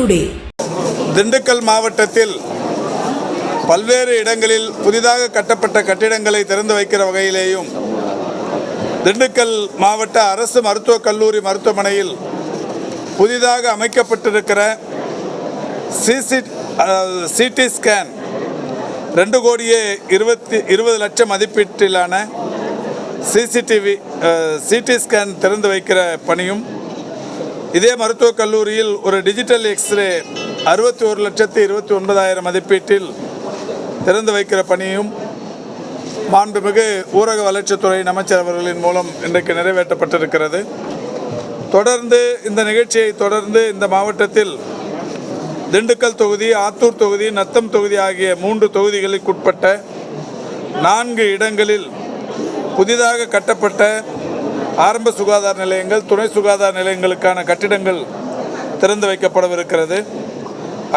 Today. Dindigul மாவட்டத்தில் பல்வேறு இடங்களில் புதிதாக கட்டப்பட்ட கட்டிடங்களை திறந்து வைக்கிற வகையிலேயும் திண்டுக்கல் மாவட்ட அரசு மருத்துவக் கல்லூரி மருத்துவமனையில் புதிதாக அமைக்கப்பட்டிருக்கிற சிடி ஸ்கேன் 2,20,00,000 மதிப்பீட்டிலான சிடி ஸ்கேன் திறந்து வைக்கிற பணியும், இதே மருத்துவக் கல்லூரியில் ஒரு டிஜிட்டல் எக்ஸ்ரே 61,29,000 மதிப்பீட்டில் திறந்து வைக்கிற பணியும் மாண்புமிகு ஊரக வளர்ச்சித்துறை அமைச்சர் அவர்களின் மூலம் இன்றைக்கு நிறைவேற்றப்பட்டிருக்கிறது. தொடர்ந்து இந்த நிகழ்ச்சியை தொடர்ந்து இந்த மாவட்டத்தில் திண்டுக்கல் தொகுதி, ஆத்தூர் தொகுதி, நத்தம் தொகுதி ஆகிய 3 தொகுதிகளுக்குட்பட்ட 4 இடங்களில் புதிதாக கட்டப்பட்ட ஆரம்ப சுகாதார நிலையங்கள், துணை சுகாதார நிலையங்களுக்கான கட்டிடங்கள் திறந்து வைக்கப்படவிருக்கிறது.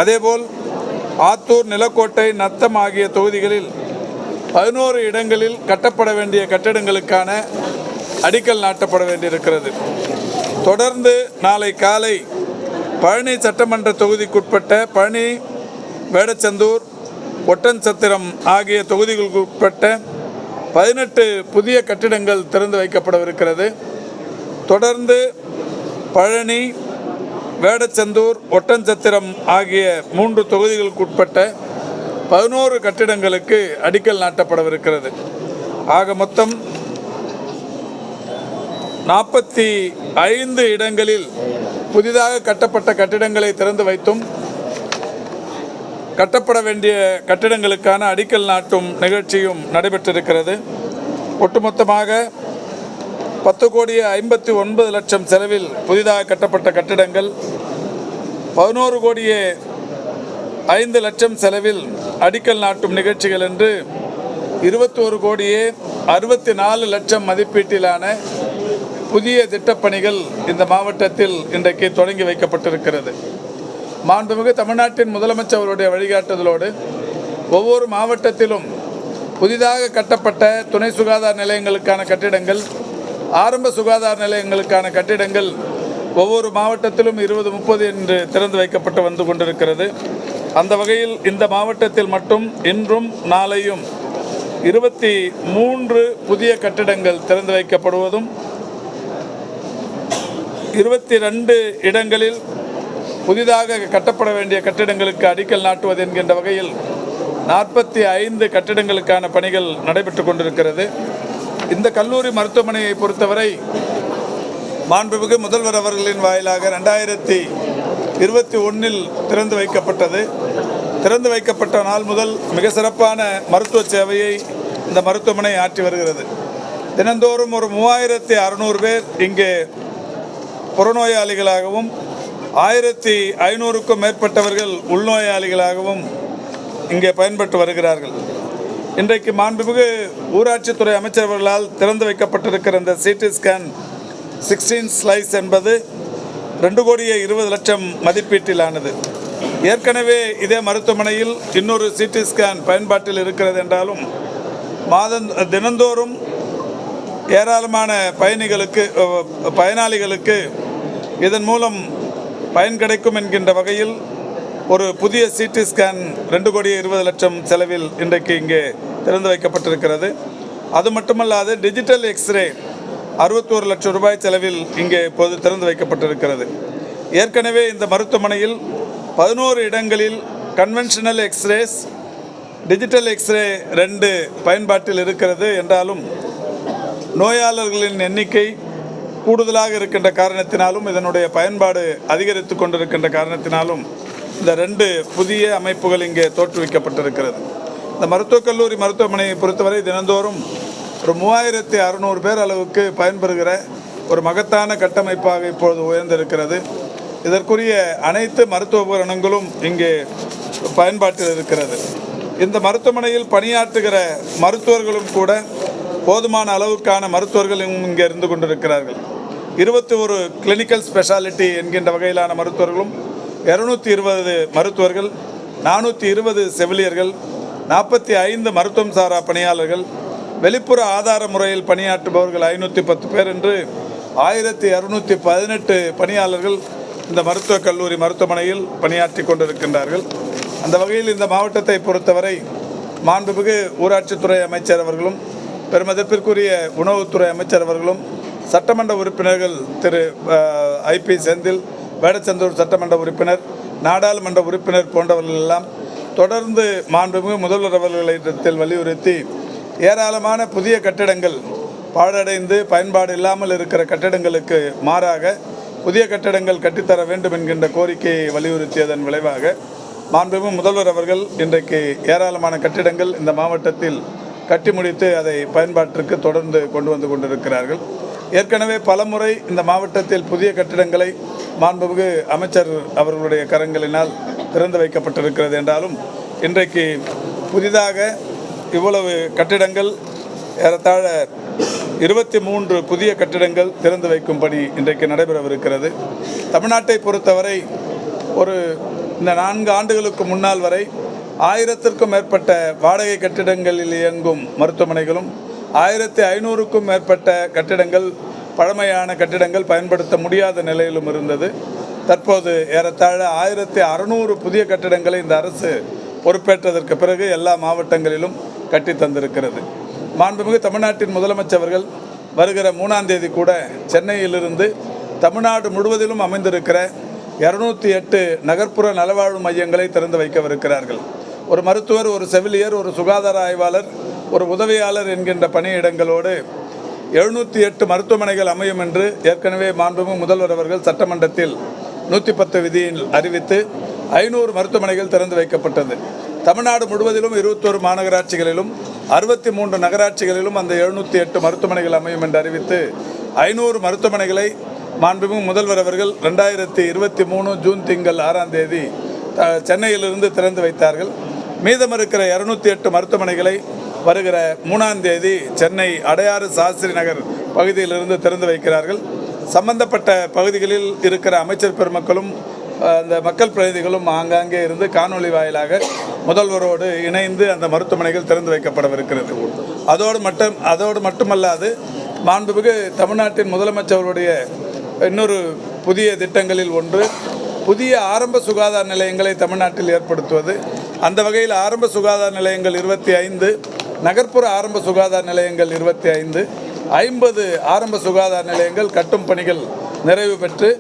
அதேபோல் ஆத்தூர், நிலக்கோட்டை, நத்தம் ஆகிய தொகுதிகளில் 11 இடங்களில் கட்டப்பட வேண்டிய கட்டிடங்களுக்கான அடிக்கல் நாட்டப்பட வேண்டியிருக்கிறது. தொடர்ந்து நாளை காலை பழனி சட்டமன்ற தொகுதிக்குட்பட்ட பழனி, வேடச்சந்தூர், ஒட்டன்சத்திரம் ஆகிய தொகுதிகளுக்குட்பட்ட 18 புதிய கட்டிடங்கள் திறந்து வைக்கப்படவிருக்கிறது. தொடர்ந்து பழனி, வேடச்சந்தூர், ஒட்டன்சத்திரம் ஆகிய 3 தொகுதிகளுக்குட்பட்ட 11 கட்டிடங்களுக்கு அடிக்கல் நாட்டப்படவிருக்கிறது. ஆக மொத்தம் 45 இடங்களில் புதிதாக கட்டப்பட்ட கட்டிடங்களை திறந்து வைத்தும் கட்டப்பட வேண்டிய கட்டிடங்களுக்கான அடிக்கல் நாட்டும் நிகழ்ச்சியும் நடைபெற்றிருக்கிறது. ஒட்டுமொத்தமாக 10,59,00,000 செலவில் புதிதாக கட்டப்பட்ட கட்டிடங்கள், 11,05,00,000 செலவில் அடிக்கல் நாட்டும் நிகழ்ச்சிகள் என்று 21,64,00,000 மதிப்பீட்டிலான புதிய திட்டப்பணிகள் இந்த மாவட்டத்தில் இன்றைக்கு தொடங்கி வைக்கப்பட்டிருக்கிறது. மாண்புமிகு தமிழ்நாட்டின் முதலமைச்சர் அவருடைய வழிகாட்டுதலோடு ஒவ்வொரு மாவட்டத்திலும் புதிதாக கட்டப்பட்ட துணை சுகாதார நிலையங்களுக்கான கட்டிடங்கள், ஆரம்ப சுகாதார நிலையங்களுக்கான கட்டிடங்கள் ஒவ்வொரு மாவட்டத்திலும் 20-30 என்று திறந்து வைக்கப்பட்டு வந்து கொண்டிருக்கிறது. அந்த வகையில் இந்த மாவட்டத்தில் மட்டும் இன்றும் நாளையும் 23 புதிய கட்டிடங்கள் திறந்து வைக்கப்படுவதும், 22 இடங்களில் புதிதாக கட்டப்பட வேண்டிய கட்டிடங்களுக்கு அடிக்கல் நாட்டுவது என்கின்ற வகையில் 45 கட்டிடங்களுக்கான பணிகள் நடைபெற்று கொண்டிருக்கிறது. இந்த கல்லூரி மருத்துவமனையை பொறுத்தவரை மாண்புமிகு முதல்வர் அவர்களின் வாயிலாக 2021 திறந்து வைக்கப்பட்டது. திறந்து வைக்கப்பட்ட நாள் முதல் மிக சிறப்பான மருத்துவ சேவையை இந்த மருத்துவமனை ஆற்றி வருகிறது. தினந்தோறும் ஒரு 3,600 பேர் இங்கே புறநோயாளிகளாகவும் 1,500க்கும் மேற்பட்டவர்கள் உள்நோயாளிகளாகவும் இங்கே பயன்பட்டு வருகிறார்கள். இன்றைக்கு மாண்புமிகு ஊராட்சித்துறை அமைச்சர் அவர்களால் திறந்து வைக்கப்பட்டிருக்கிற இந்த சிடி ஸ்கேன் 16 ஸ்லைஸ் என்பது 2,20,00,000 மதிப்பீட்டிலானது. ஏற்கனவே இதே மருத்துவமனையில் இன்னொரு சிடி ஸ்கேன் பயன்பாட்டில் இருக்கிறது என்றாலும் தினந்தோறும் ஏராளமான பயனாளிகளுக்கு இதன் மூலம் பயன் கிடைக்கும் என்கின்ற வகையில் ஒரு புதிய சிடி ஸ்கேன் 2,20,00,000 செலவில் இன்றைக்கு இங்கே திறந்து வைக்கப்பட்டிருக்கிறது. அது மட்டுமல்லாது டிஜிட்டல் எக்ஸ்ரே 61,00,000 ரூபாய் செலவில் இங்கே இப்போது திறந்து வைக்கப்பட்டிருக்கிறது. ஏற்கனவே இந்த மருத்துவமனையில் 11 இடங்களில் கன்வென்ஷனல் எக்ஸ்ரேஸ், டிஜிட்டல் எக்ஸ்ரே 2 பயன்பாட்டில் இருக்கிறது என்றாலும் நோயாளர்களின் எண்ணிக்கை கூடுதலாக இருக்கின்ற காரணத்தினாலும் இதனுடைய பயன்பாடு அதிகரித்து கொண்டிருக்கின்ற காரணத்தினாலும் இந்த 2 புதிய அமைப்புகள் இங்கே தோற்றுவிக்கப்பட்டிருக்கிறது. இந்த மருத்துவக் கல்லூரி மருத்துவமனையை பொறுத்தவரை தினந்தோறும் ஒரு 3,600 பேர் அளவுக்கு பயன்பெறுகிற ஒரு மகத்தான கட்டமைப்பாக இப்பொழுது உயர்ந்திருக்கிறது. இதற்குரிய அனைத்து மருத்துவ உபகரணங்களும் இங்கே பயன்பாட்டில் இருக்கிறது. இந்த மருத்துவமனையில் பணியாற்றுகிற மருத்துவர்களும் கூட போதுமான அளவுக்கான மருத்துவர்கள் இங்கே இருந்து கொண்டிருக்கிறார்கள். 21 கிளினிக்கல் ஸ்பெஷாலிட்டி என்கின்ற வகையிலான மருத்துவர்களும், 220 மருத்துவர்கள், 420 செவிலியர்கள், 45 மருத்துவம் சாரா பணியாளர்கள், வெளிப்புற ஆதார முறையில் பணியாற்றுபவர்கள் 510 பேர் என்று 1,218 பணியாளர்கள் இந்த மருத்துவக் கல்லூரி மருத்துவமனையில் பணியாற்றி கொண்டிருக்கின்றார்கள். அந்த வகையில் இந்த மாவட்டத்தை பொறுத்தவரை மாண்புமிகு ஊராட்சித்துறை அமைச்சர் அவர்களும் பெருமதிப்பிற்குரிய உணவுத்துறை அமைச்சர் அவர்களும் சட்டமன்ற உறுப்பினர்கள் திரு ஐபி செந்தில், வேடச்சந்தூர் சட்டமன்ற உறுப்பினர், நாடாளுமன்ற உறுப்பினர் போன்றவர்கள் எல்லாம் தொடர்ந்து மாண்புமிகு முதல்வர் அவர்களிடத்தில் வலியுறுத்தி ஏராளமான புதிய கட்டிடங்கள் பாழடைந்து பயன்பாடு இல்லாமல் இருக்கிற கட்டிடங்களுக்கு மாறாக புதிய கட்டிடங்கள் கட்டித்தர வேண்டும் என்கின்ற கோரிக்கையை வலியுறுத்தியதன் விளைவாக மாண்புமிகு முதல்வர் அவர்கள் இன்றைக்கு ஏராளமான கட்டிடங்கள் இந்த மாவட்டத்தில் கட்டி முடித்து அதை பயன்பாட்டிற்கு தொடர்ந்து கொண்டு வந்து கொண்டிருக்கிறார்கள். ஏற்கனவே பலமுறை இந்த மாவட்டத்தில் புதிய கட்டிடங்களை மாண்புமிகு அமைச்சர் அவர்களுடைய கரங்களினால் திறந்து வைக்கப்பட்டிருக்கிறது என்றாலும் இன்றைக்கு புதிதாக இவ்வளவு கட்டிடங்கள் ஏறத்தாழ 23 புதிய கட்டிடங்கள் திறந்து வைக்கும் பணி இன்றைக்கு நடைபெறவிருக்கிறது. தமிழ்நாட்டை பொறுத்தவரை இந்த 4 ஆண்டுகளுக்கு முன்னால் வரை 1000க்கும் மேற்பட்ட வாடகை கட்டிடங்களில் இயங்கும் மருத்துவமனைகளும் 1500க்கும் மேற்பட்ட கட்டிடங்கள் பழமையான கட்டிடங்கள் பயன்படுத்த முடியாத நிலையிலும் இருந்தது. தற்போது ஏறத்தாழ 1600 புதிய கட்டிடங்களை இந்த அரசு பொறுப்பேற்றதற்கு பிறகு எல்லா மாவட்டங்களிலும் கட்டி தந்திருக்கிறது. மாண்புமிகு தமிழ்நாட்டின் முதலமைச்சர் அவர்கள் வருகிற 3ஆம் தேதி கூட சென்னையிலிருந்து தமிழ்நாடு முழுவதிலும் அமைந்திருக்கிற 208 நகர்ப்புற நலவாழ்வு மையங்களை திறந்து வைக்கவிருக்கிறார்கள். ஒரு மருத்துவர், ஒரு செவிலியர், ஒரு சுகாதார ஆய்வாளர், ஒரு உதவியாளர் என்கின்ற பணியிடங்களோடு 708 மருத்துவமனைகள் அமையும் என்று ஏற்கனவே மாண்புமிகு முதல்வர் அவர்கள் சட்டமன்றத்தில் 110 விதியில் அறிவித்து 500 மருத்துவமனைகள் திறந்து வைக்கப்பட்டது. தமிழ்நாடு முழுவதிலும் 21 மாநகராட்சிகளிலும் 63 நகராட்சிகளிலும் அந்த 708 மருத்துவமனைகள் அமையும் என்று அறிவித்து 500 மருத்துவமனைகளை மாண்புமிகு முதல்வர் அவர்கள் 2023 ஜூன் திங்கள் 6ஆம் தேதி சென்னையிலிருந்து திறந்து வைத்தார்கள். மீதம் இருக்கிற 208 மருத்துவமனைகளை வருகிற 3ஆம் தேதி சென்னை அடையாறு சாஸ்திரி நகர் பகுதியிலிருந்து திறந்து வைக்கிறார்கள். சம்பந்தப்பட்ட பகுதிகளில் இருக்கிற அமைச்சர் பெருமக்களும் அந்த மக்கள் பிரதிநிதிகளும் ஆங்காங்கே இருந்து காணொலி வாயிலாக முதல்வரோடு இணைந்து அந்த மருத்துவமனைகள் திறந்து வைக்கப்படவிருக்கிறது. அதோடு மட்டுமல்லாது மாண்புமிகு தமிழ்நாட்டின் முதலமைச்சருடைய இன்னொரு புதிய திட்டங்களில் ஒன்று புதிய ஆரம்ப சுகாதார நிலையங்களை தமிழ்நாட்டில் ஏற்படுத்துவது. அந்த வகையில் ஆரம்ப சுகாதார நிலையங்கள் 25, நகர்ப்புற ஆரம்ப சுகாதார நிலையங்கள் 25, 50 ஆரம்ப சுகாதார நிலையங்கள் கட்டும் பணிகள் நிறைவு பெற்று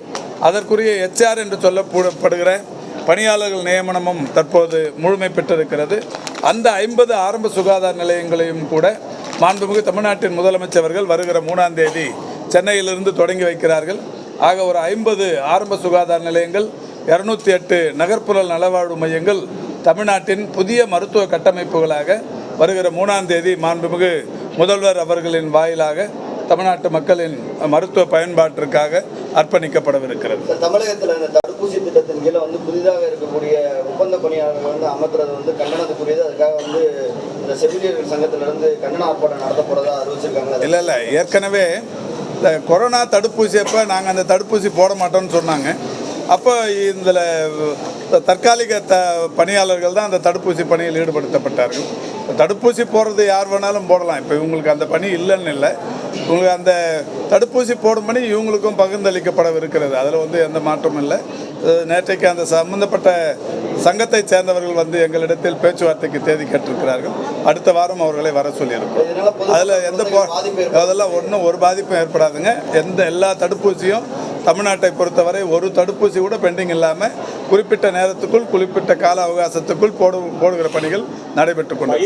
அதற்குரிய HR என்று சொல்லப்படுகிற பணியாளர்கள் நியமனமும் தற்போது முழுமை பெற்றிருக்கிறது. அந்த 50 ஆரம்ப சுகாதார நிலையங்களையும் கூட மாண்புமிகு தமிழ்நாட்டின் முதலமைச்சர் அவர்கள் வருகிற 3ஆம் தேதி சென்னையிலிருந்து தொடங்கி வைக்கிறார்கள். ஆக ஒரு 50 ஆரம்ப சுகாதார நிலையங்கள், 208 நகர்ப்புற நலவாழ்வு மையங்கள் தமிழ்நாட்டின் புதிய மருத்துவ கட்டமைப்புகளாக வருகிற 3ஆம் தேதி மாண்புமிகு முதல்வர் அவர்களின் வாயிலாக தமிழ்நாட்டு மக்களின் மருத்துவ பயன்பாட்டிற்காக அர்ப்பணிக்கப்படவிருக்கிறது. தமிழகத்தில் இந்த தடுப்பூசி திட்டத்தின் கீழே புதிதாக இருக்கக்கூடிய ஒப்பந்த பணியாளர்கள் அமர்த்துறது கண்டனத்துக்குரியது. அதுக்காக இந்த செவிலியர்கள் சங்கத்திலிருந்து கண்டன ஆர்ப்பாட்டம் நடத்த போறதா அறிவிச்சிருக்காங்க. இல்லை, ஏற்கனவே இந்த கொரோனா தடுப்பூசி அப்போ நாங்கள் அந்த தடுப்பூசி போட மாட்டோம்னு சொன்னாங்க. அப்போ இதில் தற்காலிக பணியாளர்கள் தான் அந்த தடுப்பூசி பணியில் ஈடுபடுத்தப்பட்டார்கள். தடுப்பூசி போடுறது யார் வேணாலும் போடலாம். இப்போ இவங்களுக்கு அந்த பணி இல்லைன்னு இல்லை, உங்களுக்கு அந்த தடுப்பூசி போடும் பணி இவங்களுக்கும் பகிர்ந்தளிக்கப்படவிருக்கிறது. அதில் எந்த மாற்றமும் இல்லை. நேற்றைக்கு அந்த சம்பந்தப்பட்ட சங்கத்தை சேர்ந்தவர்கள் எங்களிடத்தில் பேச்சுவார்த்தைக்கு தேதி கேட்டிருக்கிறார்கள். அடுத்த வாரம் அவர்களை வர சொல்லியிருக்கோம். அதில் அதெல்லாம் ஒரு பாதிப்பும் ஏற்படாதுங்க. எல்லா தடுப்பூசியும் தமிழ்நாட்டை பொறுத்தவரை ஒரு தடுப்பூசி கூட பெண்டிங் இல்லாமல் குறிப்பிட்ட நேரத்துக்குள் குறிப்பிட்ட கால அவகாசத்துக்குள் போடுகிற பணிகள் நடைபெற்றுக் கொண்டு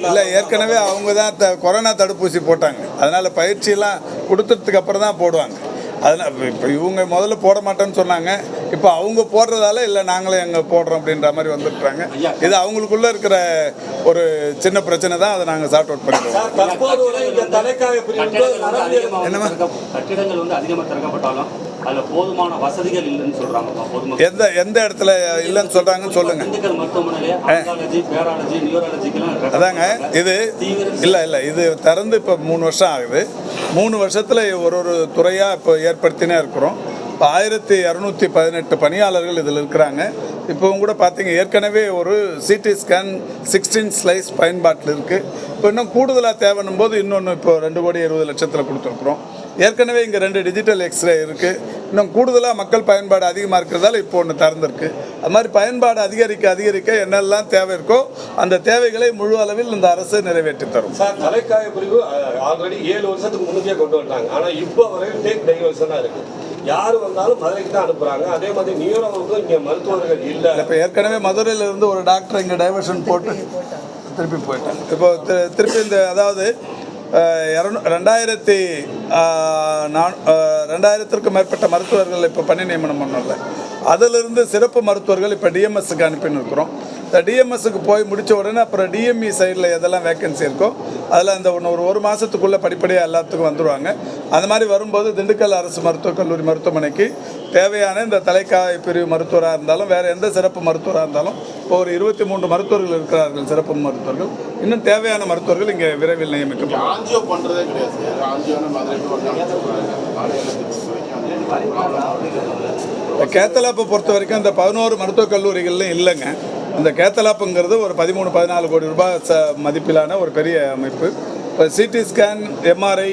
இல்லை. ஏற்கனவே அவங்க தான் கொரோனா தடுப்பூசி போட்டாங்க. அதனால் பயிற்சியெல்லாம் கொடுத்ததுக்கு அப்புறம் தான் போடுவாங்க. அதனால் இப்போ இவங்க முதல்ல போட மாட்டேன்னு சொன்னாங்க. இப்போ அவங்க போடுறதால இல்லை நாங்களே எங்கே போடுறோம் அப்படின்ற மாதிரி வந்துட்டுறாங்க. இது அவங்களுக்குள்ளே இருக்கிற ஒரு சின்ன பிரச்சனை தான். அதை நாங்கள் சார்ட் அவுட் பண்ணிடுவோம். என்னமா கட்டிடங்கள் அதிகமாக திறக்கப்பட்டாலும் அதில் போதுமான வசதிகள் இல்லைன்னு சொல்கிறாங்க. எந்த இடத்துல இல்லைன்னு சொல்கிறாங்கன்னு சொல்லுங்கள். அதாங்க இது இல்லை இது திறந்து இப்போ 3 வருஷம் ஆகுது. 3 வருஷத்தில் ஒரு துறையாக இப்போ ஏற்படுத்தினே இருக்கிறோம். இப்போ 1218 பணியாளர்கள் இதில் இருக்கிறாங்க. இப்போவும் கூட பார்த்தீங்க, ஏற்கனவே ஒரு சிடி ஸ்கேன் 16 ஸ்லைஸ் பயன்பாட்டில் இருக்குது. இப்போ இன்னும் கூடுதலாக தேவைன்னும் போது இன்னொன்று இப்போ 2,20,00,000 கொடுத்துருக்குறோம். ஏற்கனவே இங்கே 2 டிஜிட்டல் எக்ஸ்ரே இருக்குது. இன்னும் கூடுதலாக மக்கள் பயன்பாடு அதிகமாக இருக்கிறதால இப்போ ஒன்று திறந்திருக்கு. அது மாதிரி பயன்பாடு அதிகரிக்க என்னெல்லாம் தேவை இருக்கோ அந்த தேவைகளை முழு அளவில் இந்த அரசு நிறைவேற்றி தரும். சார், தலைக்காய பிரிவு ஆல்ரெடி 7 வருஷத்துக்கு முன்னே கொண்டு வந்தாங்க. ஆனால் இப்போ வரைக்கும் டேக் டைவர்ஷனாக இருக்குது. யார் வந்தாலும் மதுரைக்கு தான் அனுப்புகிறாங்க. அதே மாதிரி நியூரோவுக்கும் இங்கே மருத்துவர்கள் இல்லை. இப்போ ஏற்கனவே மதுரையிலிருந்து ஒரு டாக்டர் இங்கே டைவர்ஷன் போட்டு திருப்பி போயிட்டாங்க. இப்போ திருப்பி இந்த அதாவது 2000க்கும் மேற்பட்ட மருத்துவர்கள் இப்போ பணி நியமனம் பண்ணல. அதிலிருந்து சிறப்பு மருத்துவர்கள் இப்போ டிஎம்எஸ்க்கு அனுப்பின்னு இருக்கிறோம். இந்த டிஎம்எஸ்க்கு போய் முடித்த உடனே அப்புறம் டிஎம்இ சைடில் எதெல்லாம் வேக்கன்சி இருக்கோ அதில் அந்த ஒரு மாதத்துக்குள்ளே படிப்படியாக எல்லாத்துக்கும் வந்துடுவாங்க. அந்த மாதிரி வரும்போது திண்டுக்கல் அரசு மருத்துவக் கல்லூரி மருத்துவமனைக்கு தேவையான இந்த தலைக்காய பிரிவு மருத்துவராக இருந்தாலும் வேறு எந்த சிறப்பு மருத்துவராக இருந்தாலும் இப்போ ஒரு 23 மருத்துவர்கள் இருக்கிறார்கள், சிறப்பு மருத்துவர்கள். இன்னும் தேவையான மருத்துவர்கள் இங்கே விரைவில் நியமிக்கப்படும். ஆஞ்சியோ பண்ணுறதே கிடையாது. கேத்தலாப்பை பொறுத்த வரைக்கும் இந்த 11 மருத்துவக் கல்லூரிகள்லையும் இல்லைங்க. இந்த கேத்தலாப்புங்கிறது ஒரு 13-14 கோடி ரூபாய் மதிப்பிலான ஒரு பெரிய அமைப்பு. இப்போ சிடி ஸ்கேன், எம்ஆர்ஐ,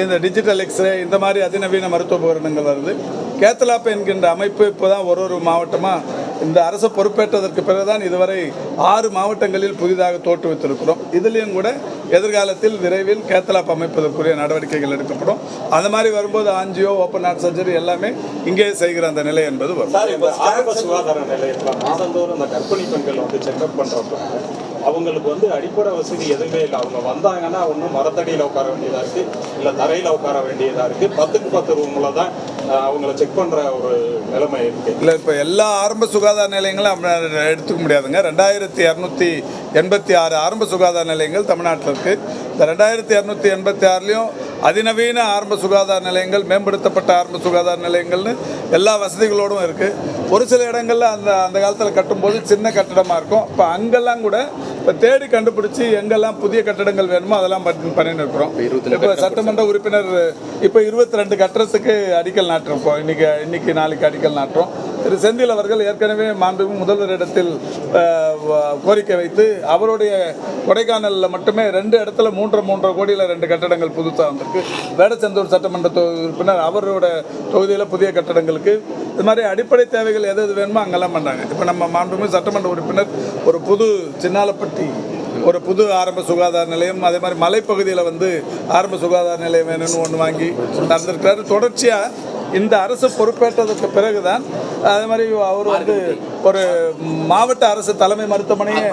இந்த டிஜிட்டல் எக்ஸ்ரே, இந்த மாதிரி அதிநவீன மருத்துவ உபகரணங்கள் வருது. கேத்தலாப் என்கின்ற அமைப்பு இப்போ தான் ஒரு மாவட்டமாக இந்த அரசு பொறுப்பேற்றதற்கு பிறகுதான் இதுவரை 6 மாவட்டங்களில் புதிதாக தோற்றுவித்திருக்கிறோம். இதுலேயும் கூட எதிர்காலத்தில் விரைவில் கேத்தலாப் அமைப்பதற்குரிய நடவடிக்கைகள் எடுக்கப்படும். அந்த மாதிரி வரும்போது ஆஞ்சியோ, ஓப்பன் ஹார்ட் சர்ஜரி எல்லாமே இங்கே செய்கிற அந்த நிலை என்பது வரும். சார், இப்போ ஆரம்ப சுகாதார நிலையத்தில் மாதந்தோறும் அந்த கர்ப்பிணி பெண்கள் வந்து செக்அப் பண்ணுறப்ப அவங்களுக்கு வந்து அடிப்படை வசதி எதுவுமே இல்லை. அவங்க வந்தாங்கன்னா ஒன்றும் மரத்தடியில் உட்கார வேண்டியதாக இருக்குது, இல்லை தரையில் உட்கார வேண்டியதாக இருக்குது. 10க்கு 10 ரூமில் தான் அவங்கள செக் பண்ணுற ஒரு நிலைமை இருக்குது. இல்லை, இப்போ எல்லா ஆரம்ப சுகாதார நிலையங்களும் எடுத்துக்க முடியாதுங்க. 2286 ஆரம்ப சுகாதார நிலையங்கள் தமிழ்நாட்டில் இருக்குது. இந்த 2286லையும் அதிநவீன ஆரம்ப சுகாதார நிலையங்கள், மேம்படுத்தப்பட்ட ஆரம்ப சுகாதார நிலையங்கள்னு எல்லா வசதிகளோடும் இருக்குது. ஒரு சில இடங்களில் அந்த காலத்தில் கட்டும்போது சின்ன கட்டடமாக இருக்கும். இப்போ அங்கெல்லாம் கூட இப்போ தேடி கண்டுபிடிச்சி எங்கெல்லாம் புதிய கட்டடங்கள் வேணுமோ அதெல்லாம் பண்ணின்னு இருக்கிறோம். இப்போ சட்டமன்ற உறுப்பினர் இப்போ 22 கட்டடத்துக்கு அடிக்கல் நாட்டுறோம். இன்னைக்கு நாளைக்கு அடிக்கல் நாட்டுறோம். திரு செந்தில் அவர்கள் ஏற்கனவே மாண்புமிகு முதல்வரிடத்தில் கோரிக்கை வைத்து அவருடைய கொடைக்கானலில் மட்டுமே 2 இடத்துல 3.5 கோடியில் 2 கட்டடங்கள் புதுசாக வந்திருக்கு. வேடச்சந்தூர் சட்டமன்ற உறுப்பினர் அவரோட தொகுதியில் புதிய கட்டடங்களுக்கு இது மாதிரி அடிப்படை தேவைகள் எது வேணுமோ அங்கெல்லாம் பண்ணுறாங்க. இப்போ நம்ம மாண்புமிகு சட்டமன்ற உறுப்பினர் ஒரு புது சின்னாலப்பட்டி ஒரு புது ஆரம்ப சுகாதார நிலையம், அதே மாதிரி மலைப்பகுதியில் வந்து ஆரம்ப சுகாதார நிலையம் வேணும்னு ஒன்று வாங்கி நடந்திருக்கிறாரு. தொடர்ச்சியாக இந்த அரசு பொறுப்பேற்றதற்கு பிறகுதான் அதே மாதிரி அவர் வந்து ஒரு மாவட்ட அரசு தலைமை மருத்துவமனையை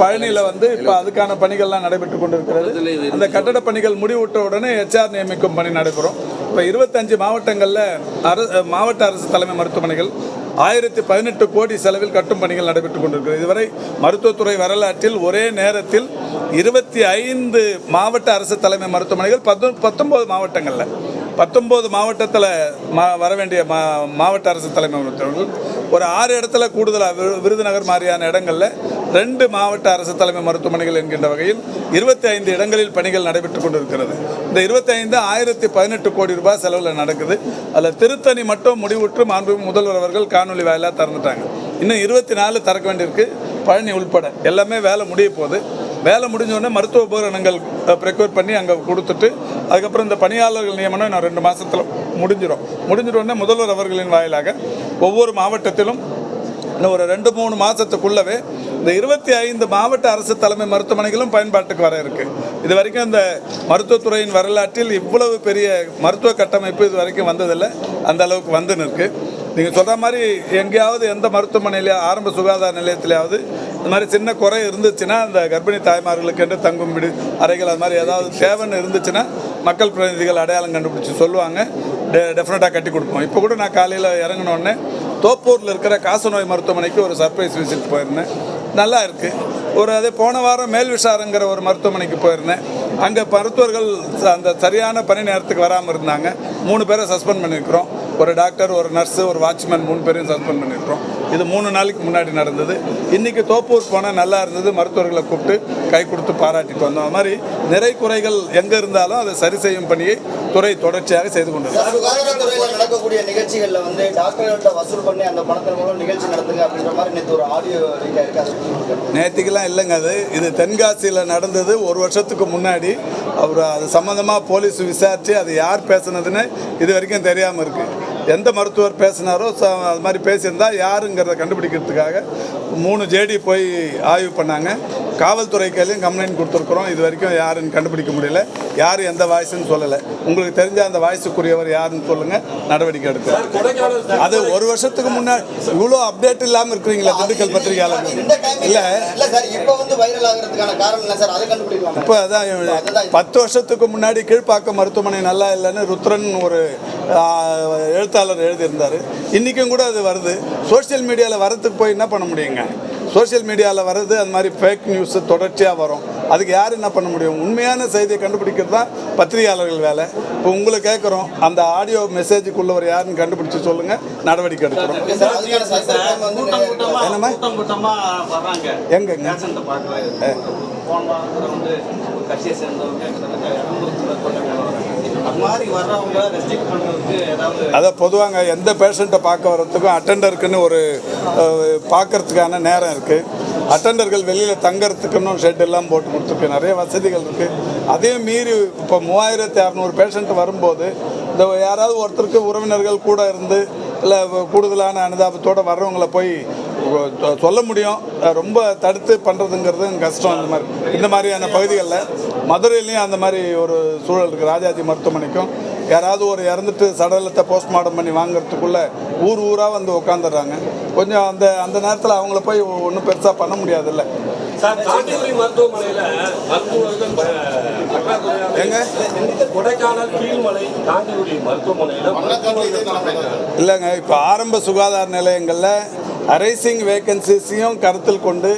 பழனியில் வந்து இப்போ அதுக்கான பணிகள்லாம் நடைபெற்று கொண்டிருக்கிறது. அந்த கட்டட பணிகள் முடிவுற்ற உடனே HR நியமிக்கும் பணி நடைபெறும். இப்போ 25 மாவட்டங்களில் மாவட்ட அரசு தலைமை மருத்துவமனைகள் 1018 கோடி செலவில் கட்டும் பணிகள் நடைபெற்றுக் கொண்டிருக்கிறது. இதுவரை மருத்துவத்துறை வரலாற்றில் ஒரே நேரத்தில் 25 மாவட்ட அரசு தலைமை மருத்துவமனைகள் 19 மாவட்டங்களில் 19 மாவட்டத்தில் வர வேண்டிய மாவட்ட அரசு தலைமை மருத்துவர்கள் ஒரு 6 இடத்துல கூடுதலாக விருதுநகர் மாதிரியான இடங்களில் 2 மாவட்ட அரசு தலைமை மருத்துவமனைகள் என்கின்ற வகையில் 25 இடங்களில் பணிகள் நடைபெற்றுக் கொண்டிருக்கிறது. இந்த 25 1018 கோடி ரூபாய் செலவில் நடக்குது. அதில் திருத்தணி மட்டும் முடிவுற்று மாண்புமிகு முதல்வர் அவர்கள் காணொலி வாயிலாக திறந்துட்டாங்க. இன்னும் 24 திறக்க வேண்டியிருக்கு, பழனி உள்பட எல்லாமே வேலை முடிய போகுது. வேலை முடிஞ்சோடனே மருத்துவ உபகரணங்கள் ப்ரிக்யூர் பண்ணி அங்கே கொடுத்துட்டு அதுக்கப்புறம் இந்த பணியாளர்கள் நியமனம் இன்னும் 2 மாதத்தில் முடிஞ்சிட்டோடனே முதல்வர் அவர்களின் வாயிலாக ஒவ்வொரு மாவட்டத்திலும் இன்னும் ஒரு 2-3 மாதத்துக்குள்ளவே இந்த 25 மாவட்ட அரசு தலைமை மருத்துவமனைகளும் பயன்பாட்டுக்கு வர இருக்குது. இது வரைக்கும் இந்த மருத்துவத்துறையின் வரலாற்றில் இவ்வளவு பெரிய மருத்துவ கட்டமைப்பு இது வரைக்கும் வந்ததில்லை, அந்த அளவுக்கு வந்துன்னு இருக்குது. நீங்கள் சொல்கிற மாதிரி எங்கேயாவது எந்த மருத்துவமனையிலையோ ஆரம்ப சுகாதார நிலையத்திலேயாவது இந்த மாதிரி சின்ன குறை இருந்துச்சுன்னா அந்த கர்ப்பிணி தாய்மார்களுக்கு என்று தங்கும் வீடு அறைகள் அது மாதிரி ஏதாவது தேவைன்னு இருந்துச்சுன்னா மக்கள் பிரதிநிதிகள் அடையாளம் கண்டுபிடிச்சி சொல்லுவாங்க, டெஃபினட்டாக கட்டி கொடுப்போம். இப்போ கூட நான் காலையில் இறங்கினோடனே தோப்பூரில் இருக்கிற காசநோய் மருத்துவமனைக்கு ஒரு சர்ப்ரைஸ் விசிட் போயிருந்தேன். நல்லா இருக்குது. அதே போன வாரம் மேல்விஷாருங்கிற ஒரு மருத்துவமனைக்கு போயிருந்தேன். அங்கே மருத்துவர்கள் அந்த சரியான பணி நேரத்துக்கு வராமல் இருந்தாங்க. 3 பேரை சஸ்பெண்ட் பண்ணியிருக்கிறோம். ஒரு டாக்டர், ஒரு நர்ஸு, ஒரு வாட்ச்மேன் 3 பேரையும் சஸ்பெண்ட் பண்ணியிருக்கிறோம். இது 3 நாளைக்கு முன்னாடி நடந்தது. இன்றைக்கி தோப்பூர் போனால் நல்லா இருந்தது, மருத்துவர்களை கூப்பிட்டு கை கொடுத்து பாராட்டிட்டு வந்தோம். அது மாதிரி நிறை குறைகள் எங்கே இருந்தாலும் அதை சரி செய்யும் பணியை துறை தொடர்ச்சியாக செய்து கொண்டிருக்கிறோம். சுகாதாரத்துறையில் நடக்கக்கூடிய நிகழ்ச்சிகளில் வந்து டாக்டர்கள்ட்ட வசூல் பண்ணி அந்த பணத்தின் மூலம் நிகழ்ச்சி நடத்துங்க அப்படின்ற மாதிரி நேற்று ஒரு ஆடியோ லீக் ஆயிருக்கு. நேற்றுக்கெல்லாம் இல்லைங்க, இது தென்காசியில் நடந்தது 1 வருஷத்துக்கு முன்னாடி. அவர் அது சம்மந்தமாக போலீஸ் விசாரித்து அது யார் பேசுனதுன்னு இது வரைக்கும் தெரியாமல் இருக்குது. எந்த மருத்துவர் பேசினாரோ அது மாதிரி பேசியிருந்தால் யாருங்கிறத கண்டுபிடிக்கிறதுக்காக 3 ஜேடி போய் ஆய்வு பண்ணாங்க. காவல்துறை கையிலையும் கம்ப்ளைண்ட் கொடுத்துருக்குறோம். இது வரைக்கும் யாருன்னு கண்டுபிடிக்க முடியல. யார் எந்த வாய்ஸ்ன்னு சொல்லலை. உங்களுக்கு தெரிஞ்ச அந்த வாய்ஸுக்குரியவர் யாருன்னு சொல்லுங்கள், நடவடிக்கை எடுக்க. அது 1 வருஷத்துக்கு முன்னாடி இவ்வளோ அப்டேட் இல்லாமல் இருக்கிறீங்களா திண்டுக்கல் பத்திரிகையாளர்கள்? இல்லை இப்போ வந்து வைரல் ஆகிறதுக்கான காரணம் என்ன சார்? அதை கண்டுபிடிக்கலாம். இப்போ அதான் 10 வருஷத்துக்கு முன்னாடி கீழ்ப்பாக்கம் மருத்துவமனை நல்லா இல்லைன்னு ருத்ரன் ஒரு எழுத்தாளர் எழுதியிருந்தார். இன்றைக்கும் கூட அது வருது. சோஷியல் மீடியாவில் வரத்துக்கு போய் என்ன பண்ண முடியுங்க? சோஷியல் மீடியாவில் வர்றது அது மாதிரி ஃபேக் நியூஸ் தொடர்ச்சியாக வரும். அதுக்கு யார் என்ன பண்ண முடியும்? உண்மையான செய்தியை கண்டுபிடிக்கிறது தான் பத்திரிகையாளர்கள் வேலை. இப்போ உங்களை கேட்குறோம், அந்த ஆடியோ மெசேஜுக்குள்ளவர் யாருன்னு கண்டுபிடிச்சி சொல்லுங்கள், நடவடிக்கை எடுக்கிறோம். என்னம்மா எங்கங்க கட்சியை சேர்ந்தவங்க அது மாதிரி வர்றவங்க ரெஸ்ட்ரிக்ட் பண்ணுறதுக்கு ஏதாவது அதை பொதுவாங்க எந்த பேஷண்ட்டை பார்க்க வர்றதுக்கும் அட்டெண்டருக்குன்னு ஒரு பார்க்கறதுக்கான நேரம் இருக்குது. அட்டெண்டர்கள் வெளியில் தங்கறதுக்குன்னு ஷெட் எல்லாம் போட்டு கொடுத்துருக்கு. நிறைய வசதிகள் இருக்குது. அதே மீறி இப்போ 3600 பேஷண்ட் வரும்போது இந்த யாராவது ஒருத்தருக்கு உறவினர்கள் கூட இருந்து இல்லை கூடுதலான அனுதாபத்தோடு வர்றவங்களை போய் சொல்ல முடியும். ரொம்ப தடுத்து பண்ணுறதுங்கிறது கஷ்டம். இந்த மாதிரியான பகுதிகளில் மதுரையிலையும் அந்த மாதிரி ஒரு சூழல் இருக்குது. ராஜாஜி மருத்துவமனைக்கும் யாராவது ஒரு இறந்துட்டு சடலத்தை போஸ்ட்மார்ட்டம் பண்ணி வாங்குறதுக்குள்ளே ஊராக வந்து உட்காந்துடுறாங்க. கொஞ்சம் அந்த நேரத்தில் அவங்கள போய் ஒன்றும் பெருசாக பண்ண முடியாதுல்ல. சார், காஞ்சிபுரம் மருத்துவமனையில் மருத்துவர்கள் எங்க கொடைக்கானல் கீழ்மலை காஞ்சிபுரம் மருத்துவமனையில் இல்லைங்க, இப்போ ஆரம்ப சுகாதார நிலையங்களில் அரைசிங் வேகன்சிஸையும் கருத்தில் கொண்டு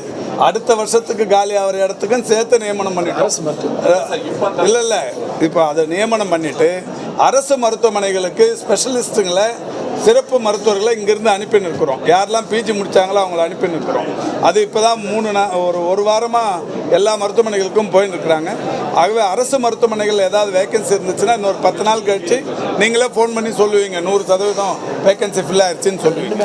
அடுத்த வருஷத்துக்கு காலி ஆகிற இடத்துக்கும் சேர்த்து நியமனம் பண்ணிட்டோம். இல்லை இப்போ அதை நியமனம் பண்ணிவிட்டு அரசு மருத்துவமனைகளுக்கு ஸ்பெஷலிஸ்ட்டுங்களை சிறப்பு மருத்துவர்களை இங்கேருந்து அனுப்பி நிற்கிறோம். யாரெல்லாம் பிஜி முடித்தாங்களோ அவங்கள அனுப்பி நிற்கிறோம். அது இப்போ தான் ஒரு வாரமாக எல்லா மருத்துவமனைகளுக்கும் போயின்னு இருக்கிறாங்க. ஆகவே அரசு மருத்துவமனைகள் ஏதாவது வேகன்சி இருந்துச்சுன்னா இன்னொரு 10 நாள் கழிச்சு நீங்களே ஃபோன் பண்ணி சொல்லுவீங்க 100% வேகன்சி ஃபில் ஆயிடுச்சுன்னு சொல்லுவீங்க.